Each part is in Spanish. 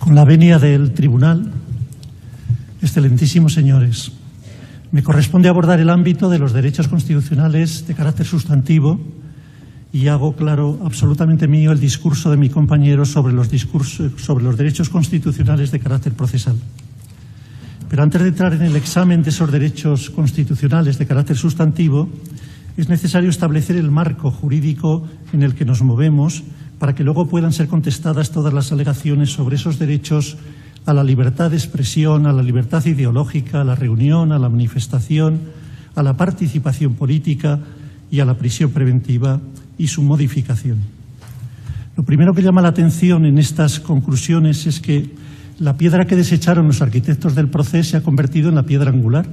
Con la venia del Tribunal, excelentísimos señores, me corresponde abordar el ámbito de los derechos constitucionales de carácter sustantivo y hago claro, absolutamente mío, el discurso de mi compañero sobre los derechos constitucionales de carácter procesal. Pero antes de entrar en el examen de esos derechos constitucionales de carácter sustantivo, es necesario establecer el marco jurídico en el que nos movemos para que luego puedan ser contestadas todas las alegaciones sobre esos derechos a la libertad de expresión, a la libertad ideológica, a la reunión, a la manifestación, a la participación política y a la prisión preventiva y su modificación. Lo primero que llama la atención en estas conclusiones es que la piedra que desecharon los arquitectos del proceso se ha convertido en la piedra angular.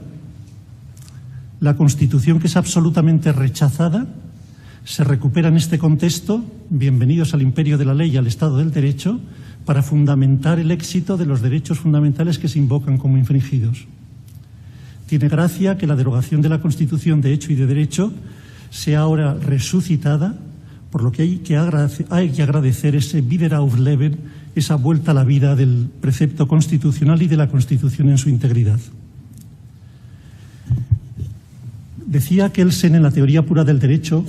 La Constitución, que es absolutamente rechazada, se recupera en este contexto, bienvenidos al imperio de la ley y al Estado del Derecho, para fundamentar el éxito de los derechos fundamentales que se invocan como infringidos. Tiene gracia que la derogación de la Constitución de hecho y de derecho sea ahora resucitada, por lo que hay que agradecer ese Wiederaufleben, esa vuelta a la vida del precepto constitucional y de la Constitución en su integridad. Decía Kelsen en la teoría pura del derecho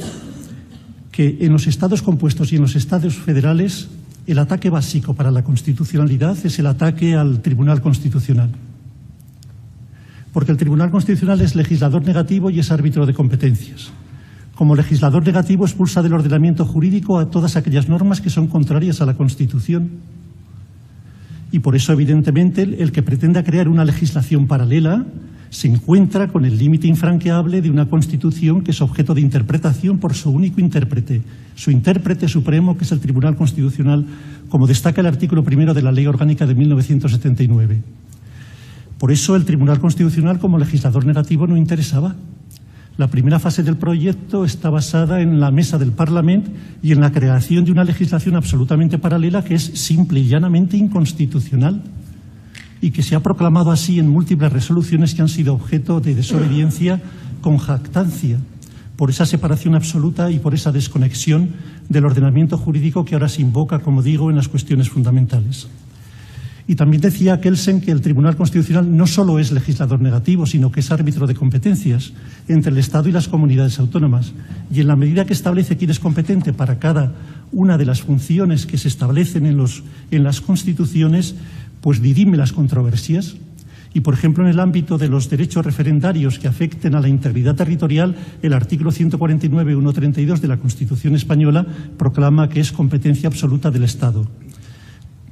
que en los estados compuestos y en los estados federales el ataque básico para la constitucionalidad es el ataque al Tribunal Constitucional. Porque el Tribunal Constitucional es legislador negativo y es árbitro de competencias. Como legislador negativo expulsa del ordenamiento jurídico a todas aquellas normas que son contrarias a la Constitución. Y por eso, evidentemente, el que pretenda crear una legislación paralela se encuentra con el límite infranqueable de una Constitución que es objeto de interpretación por su único intérprete, su intérprete supremo, que es el Tribunal Constitucional, como destaca el artículo 1 de la Ley Orgánica de 1979. Por eso el Tribunal Constitucional como legislador negativo no interesaba. La primera fase del proyecto está basada en la mesa del Parlamento y en la creación de una legislación absolutamente paralela que es simple y llanamente inconstitucional y que se ha proclamado así en múltiples resoluciones que han sido objeto de desobediencia con jactancia por esa separación absoluta y por esa desconexión del ordenamiento jurídico que ahora se invoca, como digo, en las cuestiones fundamentales. Y también decía Kelsen que el Tribunal Constitucional no solo es legislador negativo, sino que es árbitro de competencias entre el Estado y las comunidades autónomas. Y en la medida que establece quién es competente para cada una de las funciones que se establecen en las constituciones, pues dirime las controversias. Y, por ejemplo, en el ámbito de los derechos referendarios que afecten a la integridad territorial, el artículo 149.1.32 de la Constitución española proclama que es competencia absoluta del Estado.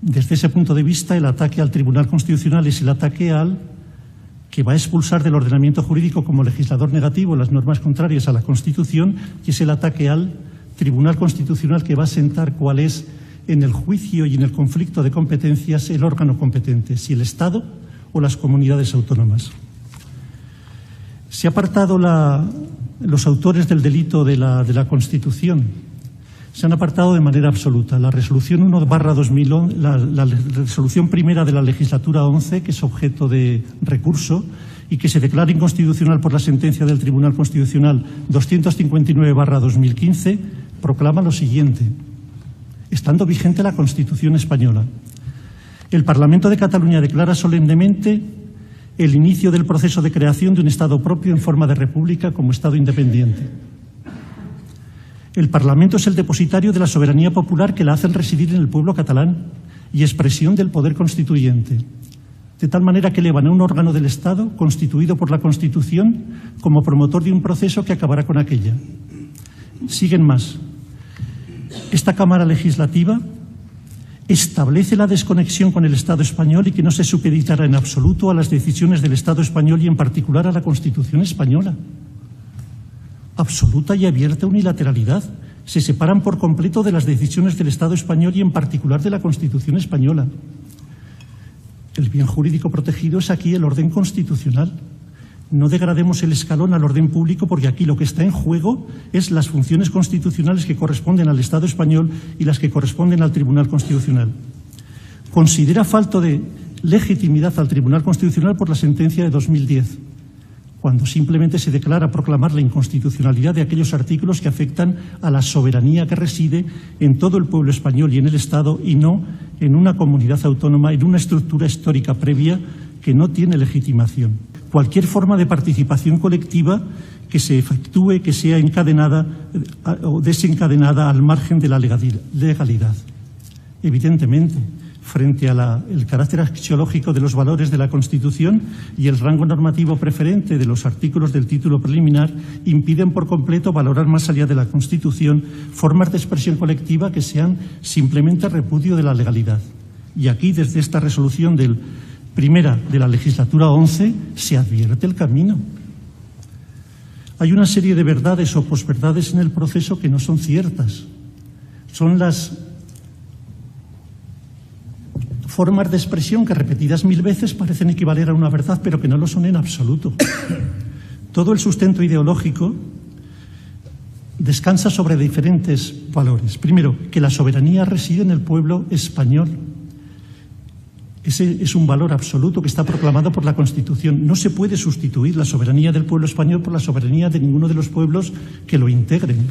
Desde ese punto de vista, el ataque al Tribunal Constitucional es el ataque al que va a expulsar del ordenamiento jurídico como legislador negativo las normas contrarias a la Constitución, y es el ataque al Tribunal Constitucional que va a sentar cuál es, en el juicio y en el conflicto de competencias, el órgano competente, si el Estado o las comunidades autónomas. Se ha apartado los autores del delito de la Constitución. Se han apartado de manera absoluta. La resolución 1/2011, la resolución primera de la legislatura 11, que es objeto de recurso y que se declara inconstitucional por la sentencia del Tribunal Constitucional 259/2015, proclama lo siguiente: estando vigente la Constitución española, el Parlamento de Cataluña declara solemnemente el inicio del proceso de creación de un Estado propio en forma de república como Estado independiente. El Parlamento es el depositario de la soberanía popular que la hacen residir en el pueblo catalán y expresión del poder constituyente, de tal manera que elevan a un órgano del Estado constituido por la Constitución como promotor de un proceso que acabará con aquella. Siguen más. Esta Cámara Legislativa establece la desconexión con el Estado español y que no se supeditará en absoluto a las decisiones del Estado español y en particular a la Constitución española. Absoluta y abierta unilateralidad. Se separan por completo de las decisiones del Estado español y en particular de la Constitución española. El bien jurídico protegido es aquí el orden constitucional. No degrademos el escalón al orden público, porque aquí lo que está en juego es las funciones constitucionales que corresponden al Estado español y las que corresponden al Tribunal Constitucional. Considera falto de legitimidad al Tribunal Constitucional por la sentencia de 2010. Cuando simplemente se declara proclamar la inconstitucionalidad de aquellos artículos que afectan a la soberanía que reside en todo el pueblo español y en el Estado y no en una comunidad autónoma, en una estructura histórica previa que no tiene legitimación. Cualquier forma de participación colectiva que se efectúe, que sea encadenada o desencadenada al margen de la legalidad. Evidentemente, frente al carácter axiológico de los valores de la Constitución y el rango normativo preferente de los artículos del título preliminar, impiden por completo valorar más allá de la Constitución formas de expresión colectiva que sean simplemente repudio de la legalidad. Y aquí, desde esta resolución primera de la legislatura 11, se advierte el camino. Hay una serie de verdades o posverdades en el proceso que no son ciertas. Son las formas de expresión que, repetidas 1000 veces, parecen equivaler a una verdad, pero que no lo son en absoluto. Todo el sustento ideológico descansa sobre diferentes valores. Primero, que la soberanía reside en el pueblo español. Ese es un valor absoluto que está proclamado por la Constitución. No se puede sustituir la soberanía del pueblo español por la soberanía de ninguno de los pueblos que lo integren.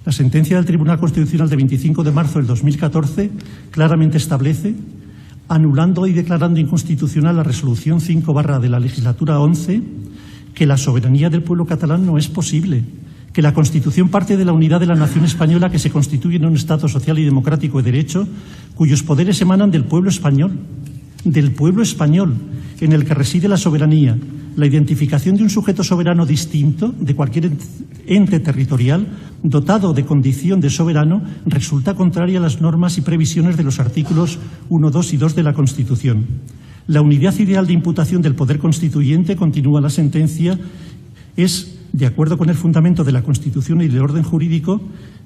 La sentencia del Tribunal Constitucional de 25 de marzo del 2014 claramente establece, anulando y declarando inconstitucional la resolución 5/ de la legislatura 11, que la soberanía del pueblo catalán no es posible, que la Constitución parte de la unidad de la nación española, que se constituye en un Estado social y democrático de derecho, cuyos poderes emanan del pueblo español, en el que reside la soberanía. La identificación de un sujeto soberano distinto de cualquier ente territorial dotado de condición de soberano resulta contraria a las normas y previsiones de los artículos 1, 2 y 2 de la Constitución. La unidad ideal de imputación del poder constituyente, continúa la sentencia, es, de acuerdo con el fundamento de la Constitución y del orden jurídico,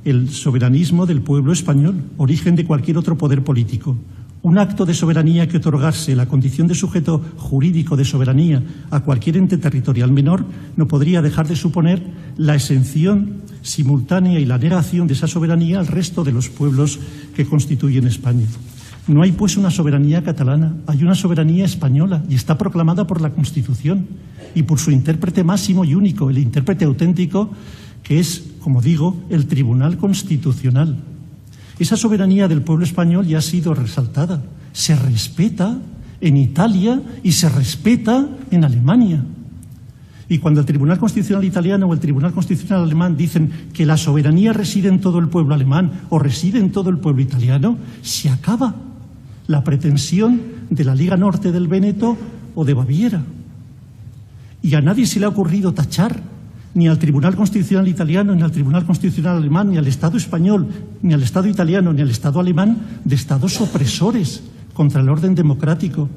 el soberanismo del pueblo español, origen de cualquier otro poder político. Un acto de soberanía que otorgase la condición de sujeto jurídico de soberanía a cualquier ente territorial menor no podría dejar de suponer la exención simultánea y la negación de esa soberanía al resto de los pueblos que constituyen España. No hay, pues, una soberanía catalana, hay una soberanía española y está proclamada por la Constitución y por su intérprete máximo y único, el intérprete auténtico, que es, como digo, el Tribunal Constitucional. Esa soberanía del pueblo español ya ha sido resaltada. Se respeta en Italia y se respeta en Alemania. Y cuando el Tribunal Constitucional italiano o el Tribunal Constitucional alemán dicen que la soberanía reside en todo el pueblo alemán o reside en todo el pueblo italiano, se acaba la pretensión de la Liga Norte del Véneto o de Baviera. Y a nadie se le ha ocurrido tachar, ni al Tribunal Constitucional italiano, ni al Tribunal Constitucional alemán, ni al Estado español, ni al Estado italiano, ni al Estado alemán, de estados opresores contra el orden democrático.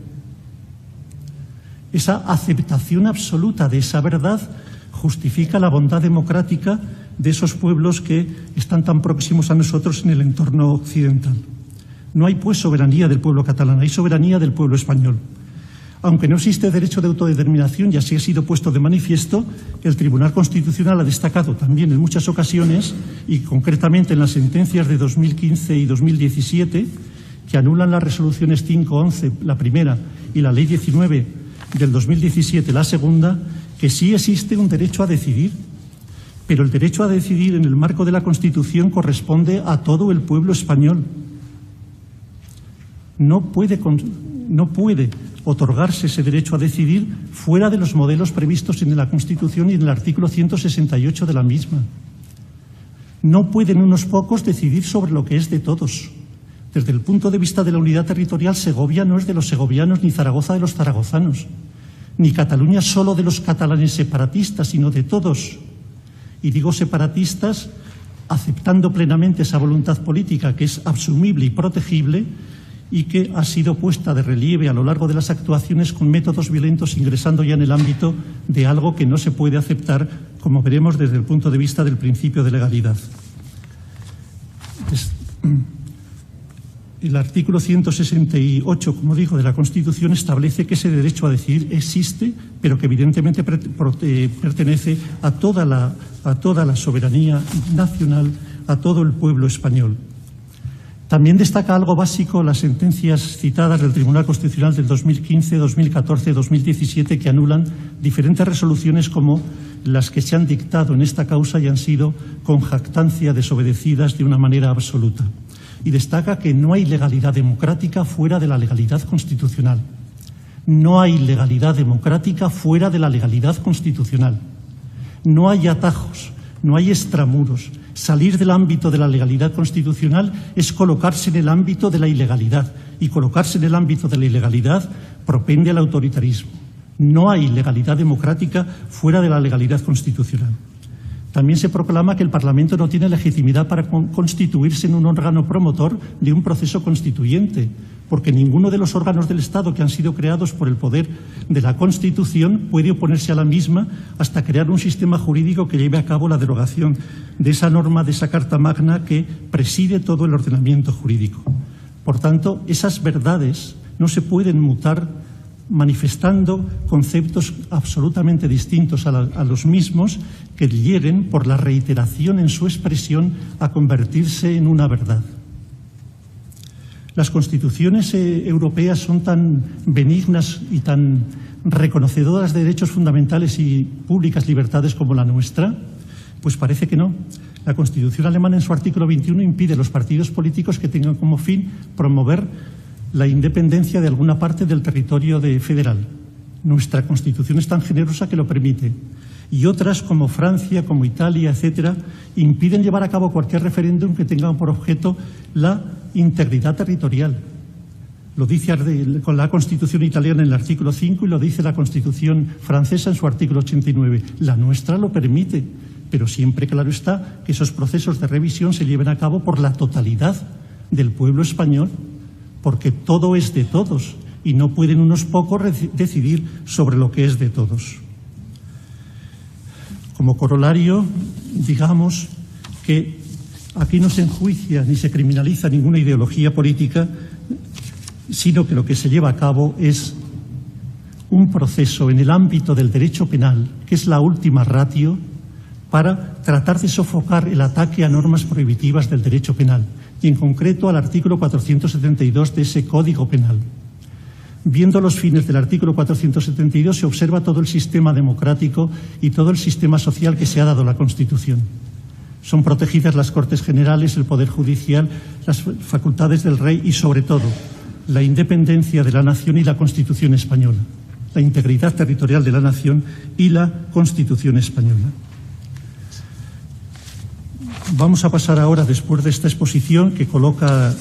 Esa aceptación absoluta de esa verdad justifica la bondad democrática de esos pueblos que están tan próximos a nosotros en el entorno occidental. No hay, pues, soberanía del pueblo catalán, hay soberanía del pueblo español. Aunque no existe derecho de autodeterminación, y así ha sido puesto de manifiesto, el Tribunal Constitucional ha destacado también en muchas ocasiones, y concretamente en las sentencias de 2015 y 2017, que anulan las resoluciones 5-11, la primera, y la Ley 19 del 2017, la segunda, que sí existe un derecho a decidir, pero el derecho a decidir en el marco de la Constitución corresponde a todo el pueblo español. No puede otorgarse ese derecho a decidir fuera de los modelos previstos en la Constitución y en el artículo 168 de la misma. No pueden unos pocos decidir sobre lo que es de todos. Desde el punto de vista de la unidad territorial, Segovia no es de los segovianos, ni Zaragoza de los zaragozanos, ni Cataluña solo de los catalanes separatistas, sino de todos. Y digo separatistas aceptando plenamente esa voluntad política que es asumible y protegible, y que ha sido puesta de relieve a lo largo de las actuaciones con métodos violentos, ingresando ya en el ámbito de algo que no se puede aceptar, como veremos, desde el punto de vista del principio de legalidad. El artículo 168, como digo, de la Constitución establece que ese derecho a decidir existe, pero que evidentemente pertenece a toda la soberanía nacional, a todo el pueblo español. También destaca algo básico las sentencias citadas del Tribunal Constitucional del 2015, 2014, 2017, que anulan diferentes resoluciones como las que se han dictado en esta causa y han sido con jactancia desobedecidas de una manera absoluta. y destaca que no hay legalidad democrática fuera de la legalidad constitucional. No hay legalidad democrática fuera de la legalidad constitucional. No hay atajos, no hay extramuros. Salir del ámbito de la legalidad constitucional es colocarse en el ámbito de la ilegalidad, y colocarse en el ámbito de la ilegalidad propende al autoritarismo. No hay legalidad democrática fuera de la legalidad constitucional. También se proclama que el Parlamento no tiene legitimidad para constituirse en un órgano promotor de un proceso constituyente, porque ninguno de los órganos del Estado que han sido creados por el poder de la Constitución puede oponerse a la misma hasta crear un sistema jurídico que lleve a cabo la derogación de esa norma, de esa Carta Magna que preside todo el ordenamiento jurídico. Por tanto, esas verdades no se pueden mutar manifestando conceptos absolutamente distintos a los mismos que lleguen, por la reiteración en su expresión, a convertirse en una verdad. Las constituciones europeas son tan benignas y tan reconocedoras de derechos fundamentales y públicas libertades como la nuestra. Pues parece que no. La Constitución alemana, en su artículo 21, impide a los partidos políticos que tengan como fin promover la independencia de alguna parte del territorio federal. Nuestra Constitución es tan generosa que lo permite. Y otras, como Francia, como Italia, etcétera, impiden llevar a cabo cualquier referéndum que tenga por objeto la integridad territorial. Lo dice con la Constitución italiana en el artículo 5 y lo dice la Constitución francesa en su artículo 89. La nuestra lo permite, pero siempre, claro está, que esos procesos de revisión se lleven a cabo por la totalidad del pueblo español, porque todo es de todos y no pueden unos pocos decidir sobre lo que es de todos. Como corolario, digamos que aquí no se enjuicia ni se criminaliza ninguna ideología política, sino que lo que se lleva a cabo es un proceso en el ámbito del derecho penal, que es la última ratio, para tratar de sofocar el ataque a normas prohibitivas del derecho penal, y en concreto al artículo 472 de ese Código Penal. Viendo los fines del artículo 472 se observa todo el sistema democrático y todo el sistema social que se ha dado a la Constitución. Son protegidas las Cortes Generales, el Poder Judicial, las facultades del Rey y, sobre todo, la independencia de la nación y la Constitución española, la integridad territorial de la nación y la Constitución española. Vamos a pasar ahora, después de esta exposición que coloca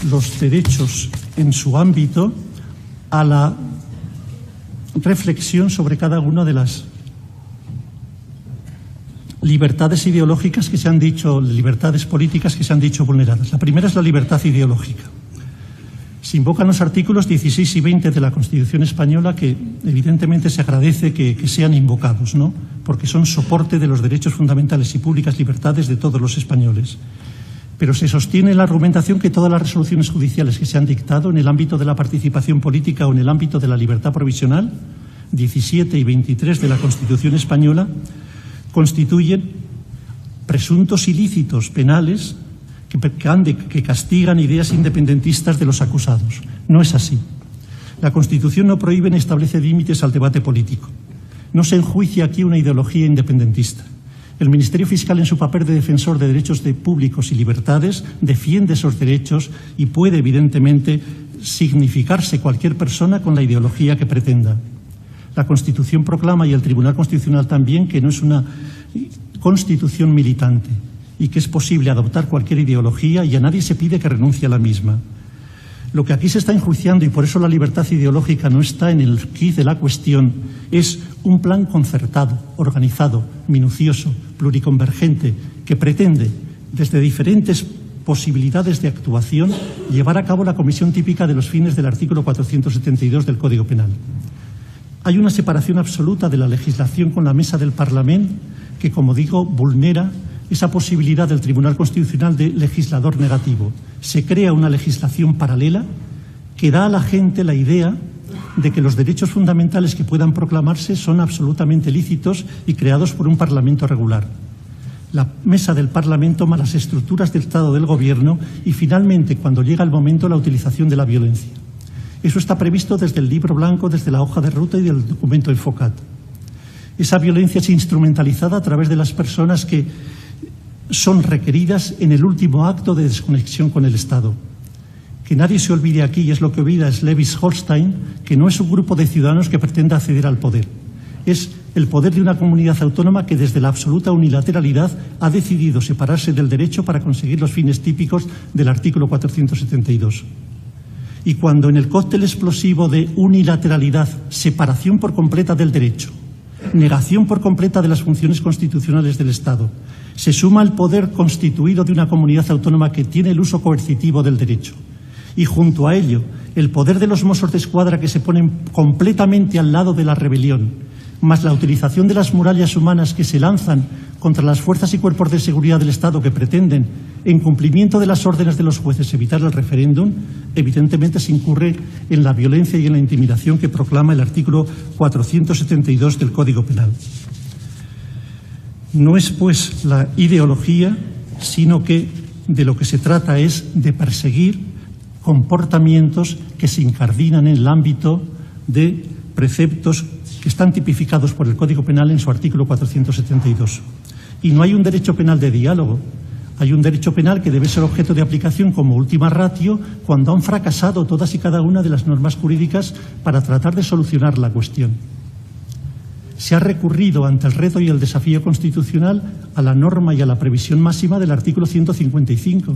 los derechos en su ámbito, a la reflexión sobre cada una de las libertades ideológicas que se han dicho, libertades políticas que se han dicho vulneradas. La primera es la libertad ideológica. Se invocan los artículos 16 y 20 de la Constitución española, que evidentemente se agradece que sean invocados, ¿no?, porque son soporte de los derechos fundamentales y públicas libertades de todos los españoles. Pero se sostiene la argumentación que todas las resoluciones judiciales que se han dictado en el ámbito de la participación política o en el ámbito de la libertad provisional, 17 y 23 de la Constitución española, constituyen presuntos ilícitos penales que castigan ideas independentistas de los acusados. No es así. La Constitución no prohíbe ni establece límites al debate político. No se enjuicia aquí una ideología independentista. El Ministerio Fiscal, en su papel de defensor de derechos públicos y libertades, defiende esos derechos y puede, evidentemente, significarse cualquier persona con la ideología que pretenda. La Constitución proclama, y el Tribunal Constitucional también, que no es una constitución militante y que es posible adoptar cualquier ideología y a nadie se pide que renuncie a la misma. Lo que aquí se está enjuiciando, y por eso la libertad ideológica no está en el quid de la cuestión, es un plan concertado, organizado, minucioso, pluriconvergente, que pretende, desde diferentes posibilidades de actuación, llevar a cabo la comisión típica de los fines del artículo 472 del Código Penal. Hay una separación absoluta de la legislación con la mesa del Parlamento que, como digo, vulnera esa posibilidad del Tribunal Constitucional de legislador negativo. Se crea una legislación paralela que da a la gente la idea de que los derechos fundamentales que puedan proclamarse son absolutamente lícitos y creados por un Parlamento regular. La mesa del Parlamento toma las estructuras del Estado del Gobierno y, finalmente, cuando llega el momento, la utilización de la violencia. Eso está previsto desde el Libro Blanco, desde la hoja de ruta y del documento Enfocat. Esa violencia es instrumentalizada a través de las personas que son requeridas en el último acto de desconexión con el Estado. Que nadie se olvide aquí, y es lo que olvida Schleswig-Holstein, que no es un grupo de ciudadanos que pretenda acceder al poder. Es el poder de una comunidad autónoma que desde la absoluta unilateralidad ha decidido separarse del derecho para conseguir los fines típicos del artículo 472. Y cuando en el cóctel explosivo de unilateralidad, separación por completa del derecho, negación por completa de las funciones constitucionales del Estado, se suma el poder constituido de una comunidad autónoma que tiene el uso coercitivo del derecho, y junto a ello el poder de los Mossos d'Esquadra que se ponen completamente al lado de la rebelión, más la utilización de las murallas humanas que se lanzan contra las fuerzas y cuerpos de seguridad del Estado que pretenden, en cumplimiento de las órdenes de los jueces, evitar el referéndum, evidentemente se incurre en la violencia y en la intimidación que proclama el artículo 472 del Código Penal. No es, pues, la ideología, sino que de lo que se trata es de perseguir comportamientos que se incardinan en el ámbito de preceptos que están tipificados por el Código Penal en su artículo 472. Y no hay un derecho penal de diálogo, hay un derecho penal que debe ser objeto de aplicación como última ratio cuando han fracasado todas y cada una de las normas jurídicas para tratar de solucionar la cuestión. Se ha recurrido ante el reto y el desafío constitucional a la norma y a la previsión máxima del artículo 155.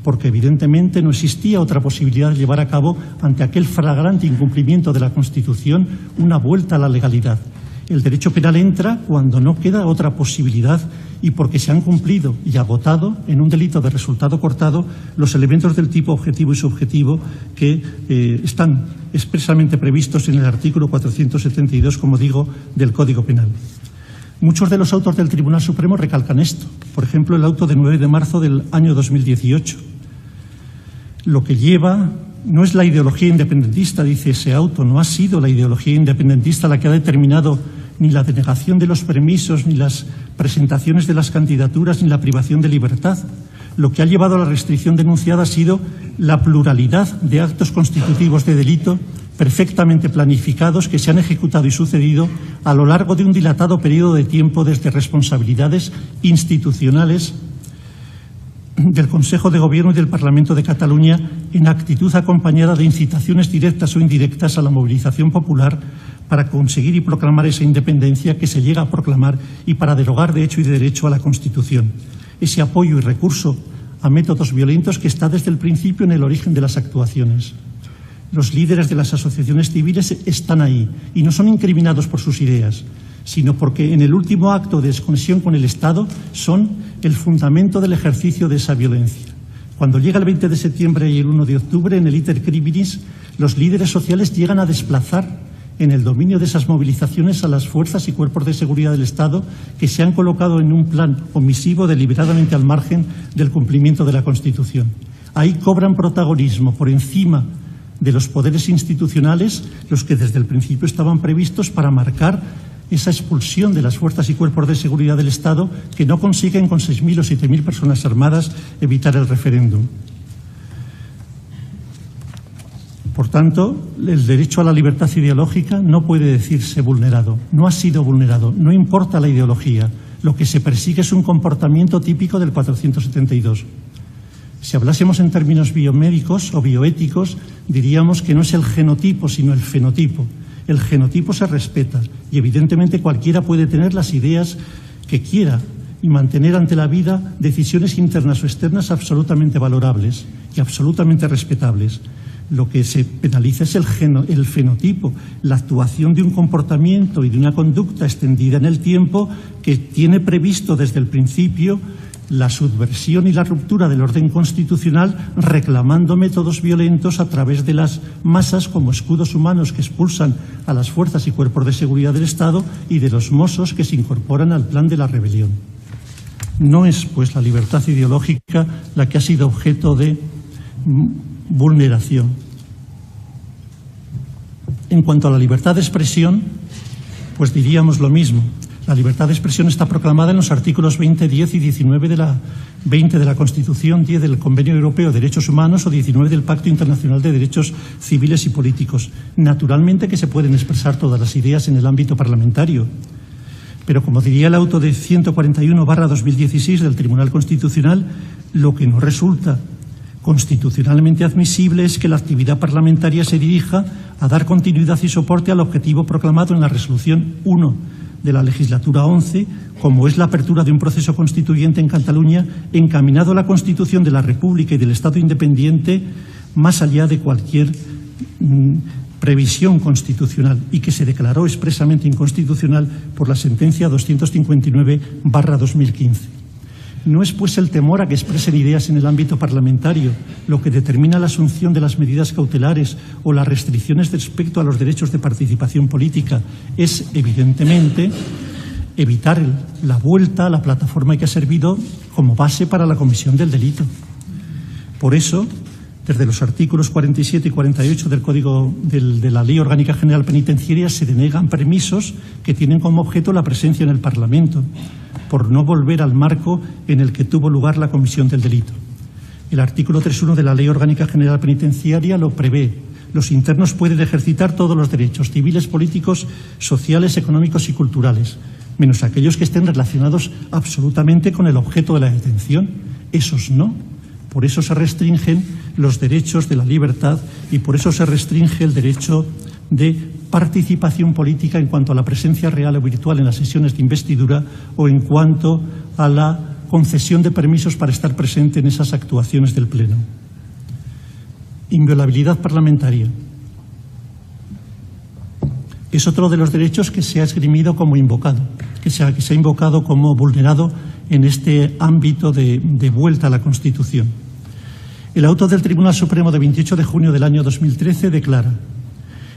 Porque evidentemente no existía otra posibilidad de llevar a cabo, ante aquel flagrante incumplimiento de la Constitución, una vuelta a la legalidad. El derecho penal entra cuando no queda otra posibilidad y porque se han cumplido y agotado en un delito de resultado cortado los elementos del tipo objetivo y subjetivo que están expresamente previstos en el artículo 472, como digo, del Código Penal. Muchos de los autos del Tribunal Supremo recalcan esto. Por ejemplo, el auto de 9 de marzo del año 2018. Lo que lleva no es la ideología independentista, dice ese auto, no ha sido la ideología independentista la que ha determinado ni la denegación de los permisos, ni las presentaciones de las candidaturas, ni la privación de libertad. Lo que ha llevado a la restricción denunciada ha sido la pluralidad de actos constitutivos de delito perfectamente planificados que se han ejecutado y sucedido a lo largo de un dilatado periodo de tiempo desde responsabilidades institucionales del Consejo de Gobierno y del Parlamento de Cataluña en actitud acompañada de incitaciones directas o indirectas a la movilización popular para conseguir y proclamar esa independencia que se llega a proclamar y para derogar de hecho y de derecho a la Constitución. Ese apoyo y recurso a métodos violentos que está desde el principio en el origen de las actuaciones. Los líderes de las asociaciones civiles están ahí y no son incriminados por sus ideas, sino porque en el último acto de desconexión con el Estado son el fundamento del ejercicio de esa violencia. Cuando llega el 20 de septiembre y el 1 de octubre, en el iter criminis, los líderes sociales llegan a desplazar en el dominio de esas movilizaciones a las fuerzas y cuerpos de seguridad del Estado que se han colocado en un plan omisivo deliberadamente al margen del cumplimiento de la Constitución. Ahí cobran protagonismo por encima de los poderes institucionales los que desde el principio estaban previstos para marcar esa expulsión de las fuerzas y cuerpos de seguridad del Estado que no consiguen con 6.000 o 7.000 personas armadas evitar el referéndum. Por tanto, el derecho a la libertad ideológica no puede decirse vulnerado, no ha sido vulnerado, no importa la ideología. Lo que se persigue es un comportamiento típico del 472. Si hablásemos en términos biomédicos o bioéticos, diríamos que no es el genotipo, sino el fenotipo. El genotipo se respeta y evidentemente cualquiera puede tener las ideas que quiera y mantener ante la vida decisiones internas o externas absolutamente valorables y absolutamente respetables. Lo que se penaliza es el fenotipo, la actuación de un comportamiento y de una conducta extendida en el tiempo que tiene previsto desde el principio la subversión y la ruptura del orden constitucional reclamando métodos violentos a través de las masas como escudos humanos que expulsan a las fuerzas y cuerpos de seguridad del Estado y de los Mossos que se incorporan al plan de la rebelión. No es, pues, la libertad ideológica la que ha sido objeto de vulneración. En cuanto a la libertad de expresión, pues diríamos lo mismo. La libertad de expresión está proclamada en los artículos 20, 10 y 19 de la 20 de la Constitución, 10 del Convenio Europeo de Derechos Humanos o 19 del Pacto Internacional de Derechos Civiles y Políticos. Naturalmente que se pueden expresar todas las ideas en el ámbito parlamentario, Pero, como diría el auto de 141/2016 del Tribunal Constitucional, lo que no resulta constitucionalmente admisible es que la actividad parlamentaria se dirija a dar continuidad y soporte al objetivo proclamado en la Resolución 1 de la legislatura 11, como es la apertura de un proceso constituyente en Cataluña encaminado a la constitución de la República y del Estado independiente más allá de cualquier previsión constitucional, y que se declaró expresamente inconstitucional por la sentencia 259/2015. No es, pues, el temor a que expresen ideas en el ámbito parlamentario lo que determina la asunción de las medidas cautelares o las restricciones respecto a los derechos de participación política. Es, evidentemente, evitar la vuelta a la plataforma que ha servido como base para la comisión del delito. Por eso, desde los artículos 47 y 48 del Código de la Ley Orgánica General Penitenciaria se denegan permisos que tienen como objeto la presencia en el Parlamento, por no volver al marco en el que tuvo lugar la comisión del delito. El artículo 3.1 de la Ley Orgánica General Penitenciaria lo prevé. Los internos pueden ejercitar todos los derechos civiles, políticos, sociales, económicos y culturales, menos aquellos que estén relacionados absolutamente con el objeto de la detención. Esos no. Por eso se restringen los derechos de la libertad y por eso se restringe el derecho de participación política en cuanto a la presencia real o virtual en las sesiones de investidura o en cuanto a la concesión de permisos para estar presente en esas actuaciones del Pleno. Inviolabilidad parlamentaria. Es otro de los derechos que se ha esgrimido como invocado, que se ha invocado como vulnerado en este ámbito de vuelta a la Constitución. El auto del Tribunal Supremo de 28 de junio del año 2013 declara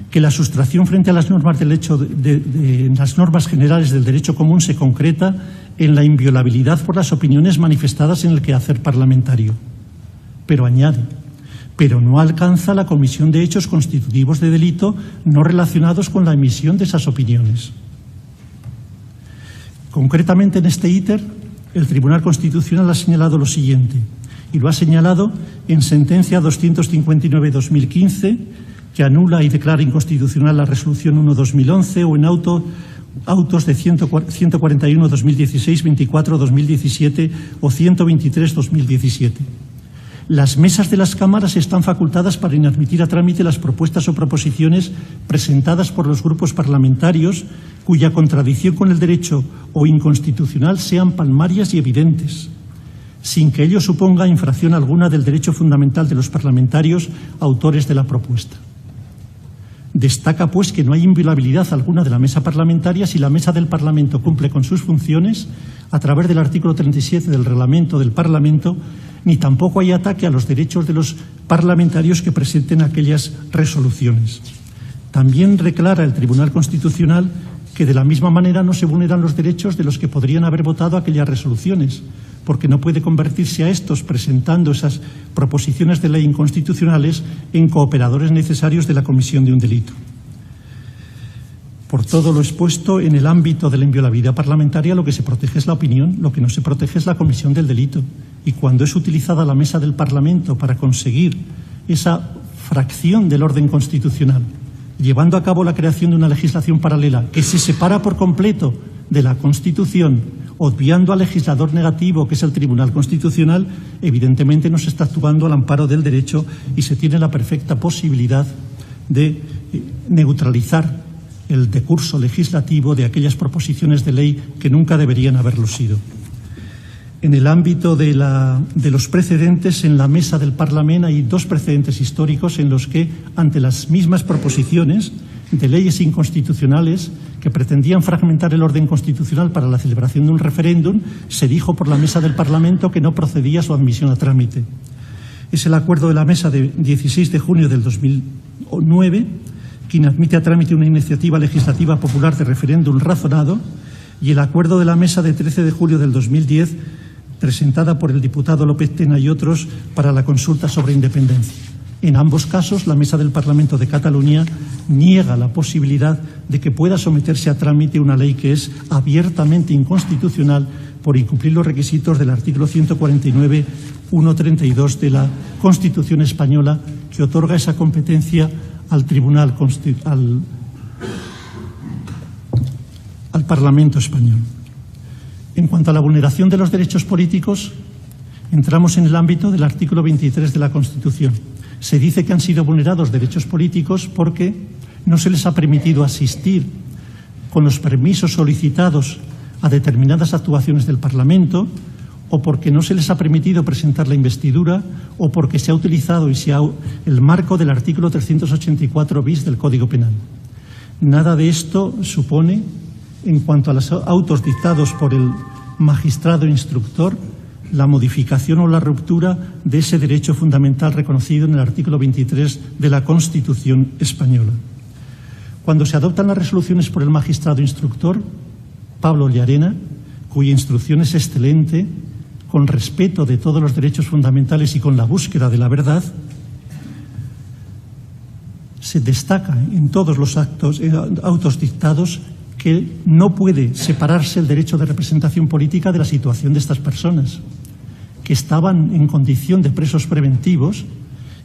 que la sustracción frente a las normas las normas generales del derecho común se concreta en la inviolabilidad por las opiniones manifestadas en el quehacer parlamentario. Pero añade, pero no alcanza la comisión de hechos constitutivos de delito no relacionados con la emisión de esas opiniones. Concretamente, en este íter, el Tribunal Constitucional ha señalado lo siguiente, y lo ha señalado en sentencia 259/2015, que anula y declara inconstitucional la Resolución 1/2011, o en autos de 141/2016, 24/2017 o 123/2017. Las mesas de las cámaras están facultadas para inadmitir a trámite las propuestas o proposiciones presentadas por los grupos parlamentarios cuya contradicción con el derecho o inconstitucional sean palmarias y evidentes, sin que ello suponga infracción alguna del derecho fundamental de los parlamentarios autores de la propuesta. Destaca, pues, que no hay inviolabilidad alguna de la mesa parlamentaria si la mesa del Parlamento cumple con sus funciones a través del artículo 37 del Reglamento del Parlamento, ni tampoco hay ataque a los derechos de los parlamentarios que presenten aquellas resoluciones. También declara el Tribunal Constitucional que de la misma manera no se vulneran los derechos de los que podrían haber votado aquellas resoluciones, porque no puede convertirse a estos, presentando esas proposiciones de ley inconstitucionales, en cooperadores necesarios de la comisión de un delito. Por todo lo expuesto, en el ámbito de la inviolabilidad parlamentaria lo que se protege es la opinión, lo que no se protege es la comisión del delito. Y cuando es utilizada la mesa del Parlamento para conseguir esa fracción del orden constitucional, llevando a cabo la creación de una legislación paralela que se separa por completo de la Constitución, obviando al legislador negativo, que es el Tribunal Constitucional, evidentemente no se está actuando al amparo del derecho y se tiene la perfecta posibilidad de neutralizar el decurso legislativo de aquellas proposiciones de ley que nunca deberían haberlo sido. En el ámbito de los precedentes, en la mesa del Parlamento hay dos precedentes históricos en los que, ante las mismas proposiciones de leyes inconstitucionales que pretendían fragmentar el orden constitucional para la celebración de un referéndum, se dijo por la mesa del Parlamento que no procedía su admisión a trámite. Es el acuerdo de la mesa de 16 de junio del 2009, que inadmite a trámite una iniciativa legislativa popular de referéndum razonado, y el acuerdo de la mesa de 13 de julio del 2010, presentada por el diputado López Tena y otros, para la consulta sobre independencia. En ambos casos, la Mesa del Parlamento de Cataluña niega la posibilidad de que pueda someterse a trámite una ley que es abiertamente inconstitucional por incumplir los requisitos del artículo 149.132 de la Constitución española, que otorga esa al Parlamento español. En cuanto a la vulneración de los derechos políticos, entramos en el ámbito del artículo 23 de la Constitución. Se dice que han sido vulnerados derechos políticos porque no se les ha permitido asistir con los permisos solicitados a determinadas actuaciones del Parlamento, o porque no se les ha permitido presentar la investidura, o porque se ha utilizado el marco del artículo 384 bis del Código Penal. Nada de esto supone, en cuanto a los autos dictados por el magistrado instructor, la modificación o la ruptura de ese derecho fundamental reconocido en el artículo 23 de la Constitución española. Cuando se adoptan las resoluciones por el magistrado instructor, Pablo Llarena, cuya instrucción es excelente, con respeto de todos los derechos fundamentales y con la búsqueda de la verdad, se destaca en todos los autos dictados que no puede separarse el derecho de representación política de la situación de estas personas, que estaban en condición de presos preventivos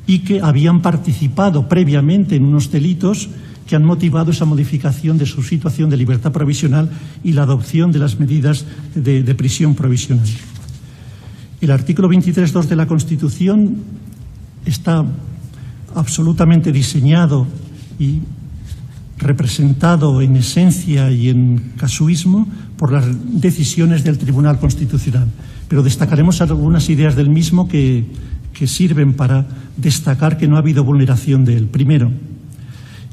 y que habían participado previamente en unos delitos que han motivado esa modificación de su situación de libertad provisional y la adopción de las medidas de prisión provisional. El artículo 23.2 de la Constitución está absolutamente diseñado y representado en esencia y en casuismo por las decisiones del Tribunal Constitucional. Pero destacaremos algunas ideas del mismo que sirven para destacar que no ha habido vulneración de él. Primero,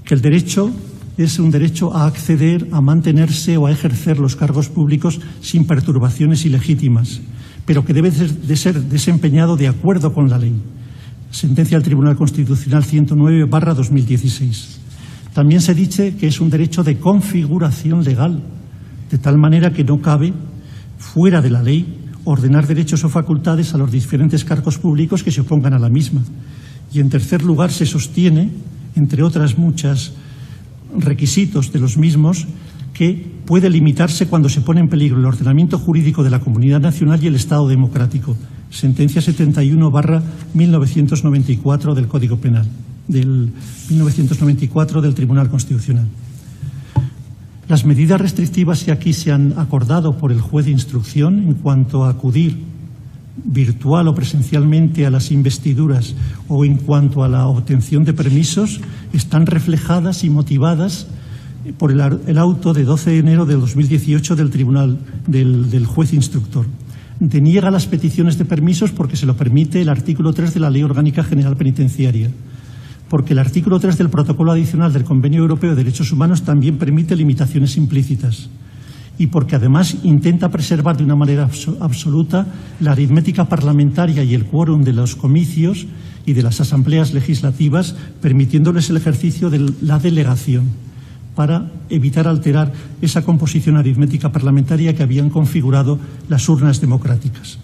que el derecho es un derecho a acceder, a mantenerse o a ejercer los cargos públicos sin perturbaciones ilegítimas, pero que debe de ser desempeñado de acuerdo con la ley. Sentencia del Tribunal Constitucional 109/2016. También se dice que es un derecho de configuración legal, de tal manera que no cabe, fuera de la ley, ordenar derechos o facultades a los diferentes cargos públicos que se opongan a la misma. Y en tercer lugar se sostiene, entre otras muchas requisitos de los mismos, que puede limitarse cuando se pone en peligro el ordenamiento jurídico de la comunidad nacional y el Estado democrático. Sentencia 71/1994 del Código Penal, del 1994 del Tribunal Constitucional. Las medidas restrictivas que aquí se han acordado por el juez de instrucción en cuanto a acudir virtual o presencialmente a las investiduras o en cuanto a la obtención de permisos están reflejadas y motivadas por el auto de 12 de enero de 2018 del Tribunal del juez instructor. Deniega las peticiones de permisos porque se lo permite el artículo 3 de la Ley Orgánica General Penitenciaria, porque el artículo 3 del Protocolo Adicional del Convenio Europeo de Derechos Humanos también permite limitaciones implícitas, y porque además intenta preservar de una manera absoluta la aritmética parlamentaria y el quórum de los comicios y de las asambleas legislativas, permitiéndoles el ejercicio de la delegación para evitar alterar esa composición aritmética parlamentaria que habían configurado las urnas democráticas.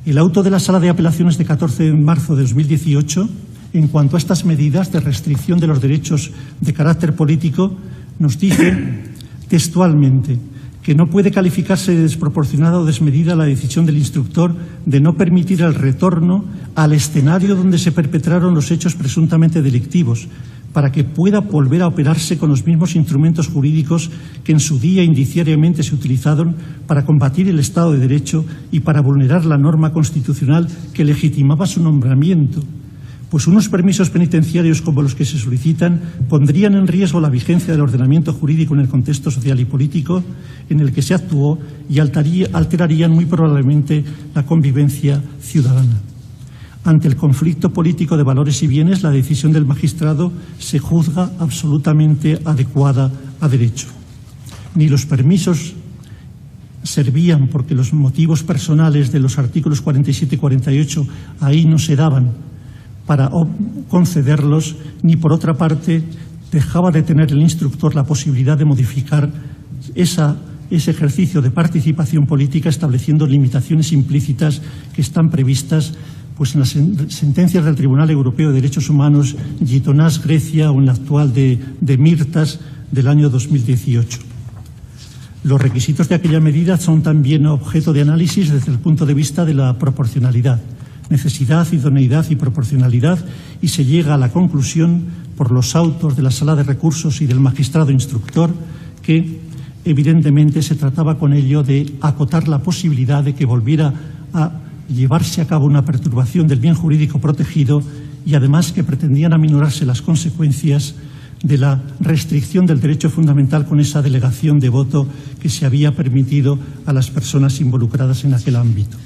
El auto de la Sala de Apelaciones de 14 de marzo de 2018, en cuanto a estas medidas de restricción de los derechos de carácter político, nos dice textualmente que no puede calificarse de desproporcionada o desmedida la decisión del instructor de no permitir el retorno al escenario donde se perpetraron los hechos presuntamente delictivos, para que pueda volver a operarse con los mismos instrumentos jurídicos que en su día indiciariamente se utilizaron para combatir el Estado de Derecho y para vulnerar la norma constitucional que legitimaba su nombramiento, pues unos permisos penitenciarios como los que se solicitan pondrían en riesgo la vigencia del ordenamiento jurídico en el contexto social y político en el que se actuó y alterarían muy probablemente la convivencia ciudadana. Ante el conflicto político de valores y bienes, la decisión del magistrado se juzga absolutamente adecuada a derecho. Ni los permisos servían porque los motivos personales de los artículos 47 y 48 ahí no se daban para concederlos, ni por otra parte dejaba de tener el instructor la posibilidad de modificar ese ejercicio de participación política estableciendo limitaciones implícitas que están previstas pues en las sentencias del Tribunal Europeo de Derechos Humanos, Gitonás, Grecia, o en la actual de Mirtas del año 2018. Los requisitos de aquella medida son también objeto de análisis desde el punto de vista de la proporcionalidad, necesidad, idoneidad y proporcionalidad, y se llega a la conclusión, por los autos de la Sala de Recursos y del magistrado instructor, que evidentemente se trataba con ello de acotar la posibilidad de que volviera a llevarse a cabo una perturbación del bien jurídico protegido y además que pretendían aminorarse las consecuencias de la restricción del derecho fundamental con esa delegación de voto que se había permitido a las personas involucradas en aquel ámbito.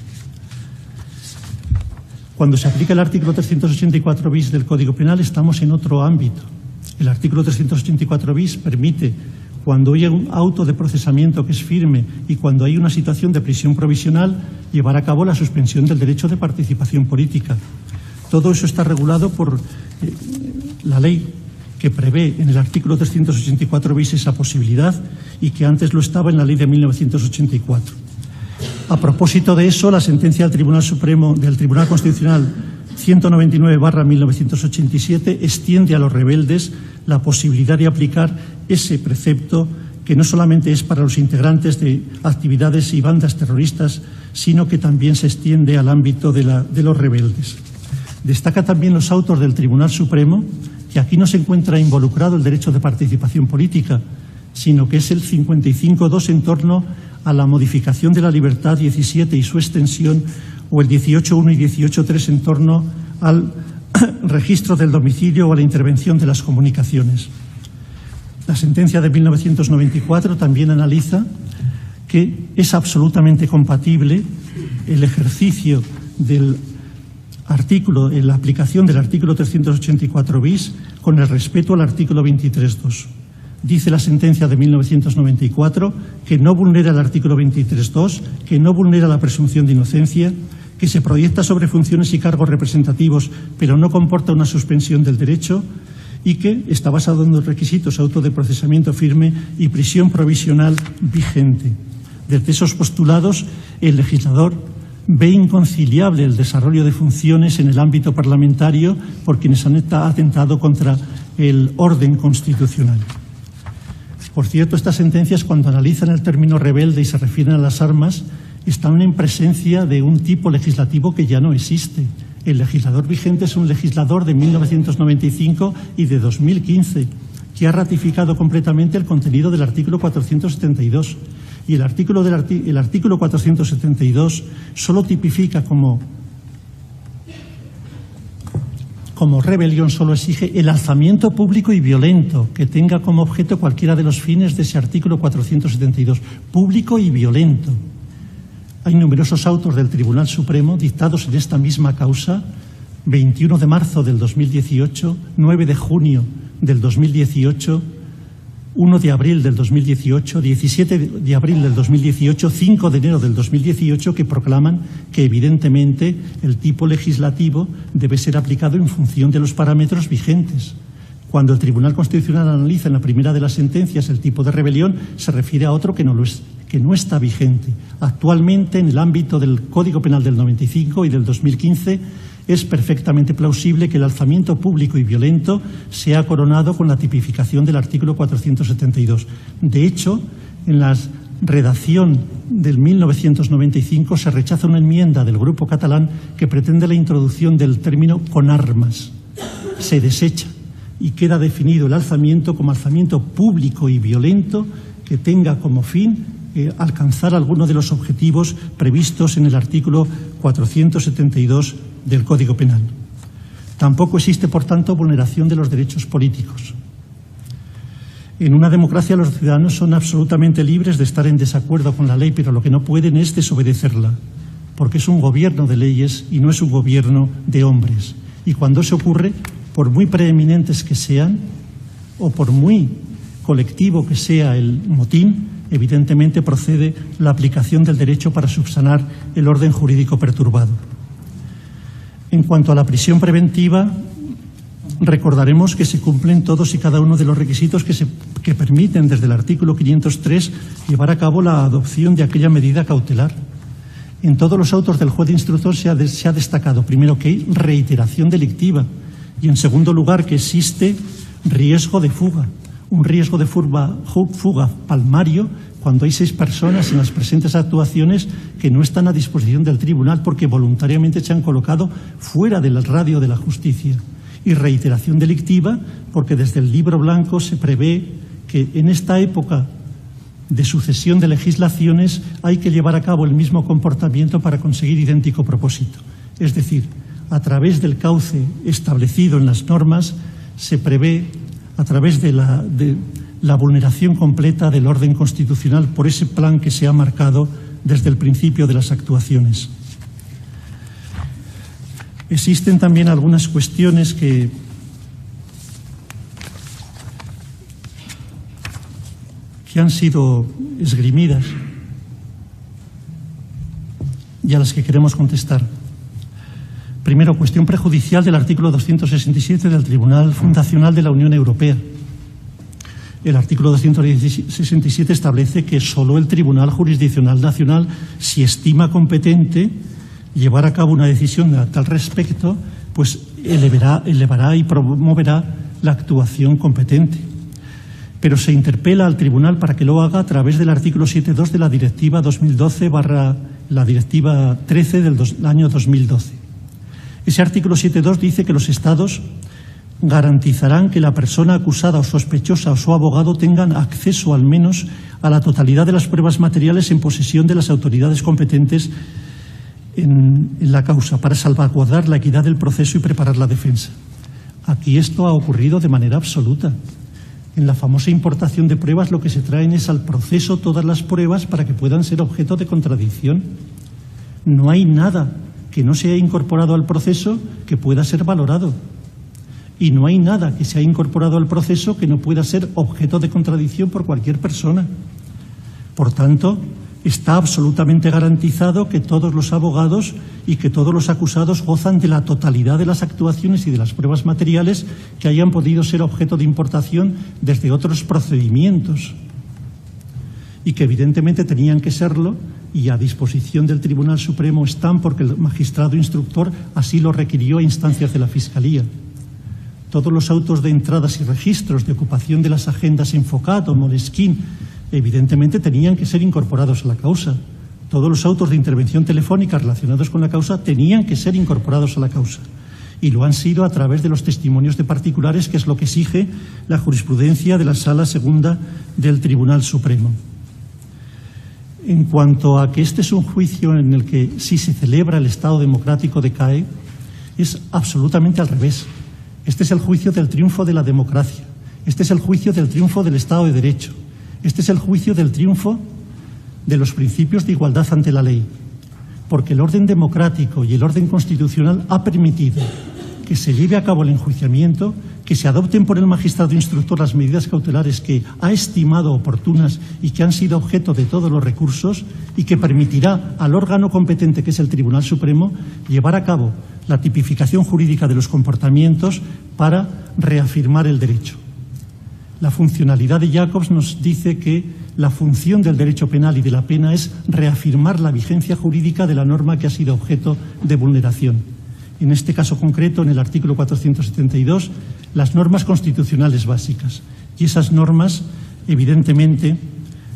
Cuando se aplica el artículo 384 bis del Código Penal estamos en otro ámbito. El artículo 384 bis permite, cuando hay un auto de procesamiento que es firme y cuando hay una situación de prisión provisional, llevar a cabo la suspensión del derecho de participación política. Todo eso está regulado por la ley que prevé en el artículo 384 bis esa posibilidad y que antes lo estaba en la ley de 1984. A propósito de eso, la sentencia del Tribunal Supremo, del Tribunal Constitucional 199/1987 extiende a los rebeldes la posibilidad de aplicar ese precepto que no solamente es para los integrantes de actividades y bandas terroristas, sino que también se extiende al ámbito de los rebeldes. Destaca también los autos del Tribunal Supremo, que aquí no se encuentra involucrado el derecho de participación política, sino que es el 55.2 en torno a la modificación de la libertad 17 y su extensión, o el 18.1 y 18.3 en torno al registro del domicilio o a la intervención de las comunicaciones. La sentencia de 1994 también analiza que es absolutamente compatible el ejercicio del artículo, en la aplicación del artículo 384 bis con el respeto al artículo 23.2. Dice la sentencia de 1994 que no vulnera el artículo 23.2, que no vulnera la presunción de inocencia, que se proyecta sobre funciones y cargos representativos, pero no comporta una suspensión del derecho y que está basado en los requisitos auto de procesamiento firme y prisión provisional vigente. Desde esos postulados, el legislador ve inconciliable el desarrollo de funciones en el ámbito parlamentario por quienes han atentado contra el orden constitucional. Por cierto, estas sentencias, cuando analizan el término rebelde y se refieren a las armas, están en presencia de un tipo legislativo que ya no existe. El legislador vigente es un legislador de 1995 y de 2015, que ha ratificado completamente el contenido del artículo 472. Y el artículo 472 solo tipifica como rebelión, solo exige el alzamiento público y violento que tenga como objeto cualquiera de los fines de ese artículo 472, público y violento. Hay numerosos autos del Tribunal Supremo dictados en esta misma causa, 21 de marzo del 2018, 9 de junio del 2018, 1 de abril del 2018, 17 de abril del 2018, 5 de enero del 2018, que proclaman que evidentemente el tipo legislativo debe ser aplicado en función de los parámetros vigentes. Cuando el Tribunal Constitucional analiza en la primera de las sentencias el tipo de rebelión, se refiere a otro que no está vigente. Actualmente, en el ámbito del Código Penal del 95 y del 2015, es perfectamente plausible que el alzamiento público y violento sea coronado con la tipificación del artículo 472. De hecho, en la redacción del 1995 se rechaza una enmienda del Grupo catalán que pretende la introducción del término con armas. Se desecha y queda definido el alzamiento como alzamiento público y violento que tenga como fin alcanzar alguno de los objetivos previstos en el artículo 472 del Código Penal. Tampoco existe, por tanto, vulneración de los derechos políticos. En una democracia los ciudadanos son absolutamente libres de estar en desacuerdo con la ley, pero lo que no pueden es desobedecerla, porque es un gobierno de leyes y no es un gobierno de hombres. Y cuando eso ocurre, por muy preeminentes que sean o por muy colectivo que sea el motín, evidentemente procede la aplicación del derecho para subsanar el orden jurídico perturbado. En cuanto a la prisión preventiva, recordaremos que se cumplen todos y cada uno de los requisitos que permiten desde el artículo 503 llevar a cabo la adopción de aquella medida cautelar. En todos los autos del juez de instrucción se ha destacado, primero, que hay reiteración delictiva y, en segundo lugar, que existe riesgo de fuga. Un riesgo de fuga palmario cuando hay 6 personas en las presentes actuaciones que no están a disposición del tribunal porque voluntariamente se han colocado fuera del radio de la justicia. Y reiteración delictiva porque desde el Libro Blanco se prevé que en esta época de sucesión de legislaciones hay que llevar a cabo el mismo comportamiento para conseguir idéntico propósito. Es decir, a través del cauce establecido en las normas se prevé, a través de la vulneración completa del orden constitucional por ese plan que se ha marcado desde el principio de las actuaciones. Existen también algunas cuestiones que han sido esgrimidas y a las que queremos contestar. Primero, cuestión prejudicial del artículo 267 del Tribunal Fundacional de la Unión Europea. El artículo 267 establece que solo el Tribunal Jurisdiccional Nacional, si estima competente llevar a cabo una decisión a tal respecto, pues elevará y promoverá la actuación competente. Pero se interpela al Tribunal para que lo haga a través del artículo 7.2 de la Directiva 2012/la Directiva 13 del año 2012. Ese artículo 7.2 dice que los Estados garantizarán que la persona acusada o sospechosa o su abogado tengan acceso al menos a la totalidad de las pruebas materiales en posesión de las autoridades competentes en la causa para salvaguardar la equidad del proceso y preparar la defensa. Aquí esto ha ocurrido de manera absoluta. En la famosa importación de pruebas lo que se traen es al proceso todas las pruebas para que puedan ser objeto de contradicción. No hay nada que no se haya incorporado al proceso que pueda ser valorado. Y no hay nada que se haya incorporado al proceso que no pueda ser objeto de contradicción por cualquier persona. Por tanto, está absolutamente garantizado que todos los abogados y que todos los acusados gozan de la totalidad de las actuaciones y de las pruebas materiales que hayan podido ser objeto de importación desde otros procedimientos y que evidentemente tenían que serlo y a disposición del Tribunal Supremo están porque el magistrado instructor así lo requirió a instancias de la Fiscalía. Todos los autos de entradas y registros de ocupación de las agendas Enfocado, Moleskine, evidentemente tenían que ser incorporados a la causa. Todos los autos de intervención telefónica relacionados con la causa tenían que ser incorporados a la causa. Y lo han sido a través de los testimonios de particulares, que es lo que exige la jurisprudencia de la Sala Segunda del Tribunal Supremo. En cuanto a que este es un juicio en el que si se celebra el Estado democrático decae, es absolutamente al revés. Este es el juicio del triunfo de la democracia. Este es el juicio del triunfo del Estado de Derecho. Este es el juicio del triunfo de los principios de igualdad ante la ley, porque el orden democrático y el orden constitucional ha permitido que se lleve a cabo el enjuiciamiento, que se adopten por el magistrado instructor las medidas cautelares que ha estimado oportunas y que han sido objeto de todos los recursos y que permitirá al órgano competente, que es el Tribunal Supremo, llevar a cabo la tipificación jurídica de los comportamientos para reafirmar el derecho. La funcionalidad de Jacobs nos dice que la función del derecho penal y de la pena es reafirmar la vigencia jurídica de la norma que ha sido objeto de vulneración. En este caso concreto, en el artículo 472, las normas constitucionales básicas. Y esas normas, evidentemente,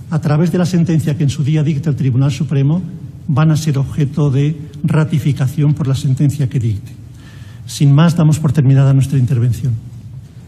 a través de la sentencia que en su día dicta el Tribunal Supremo, van a ser objeto de ratificación por la sentencia que dicte. Sin más, damos por terminada nuestra intervención.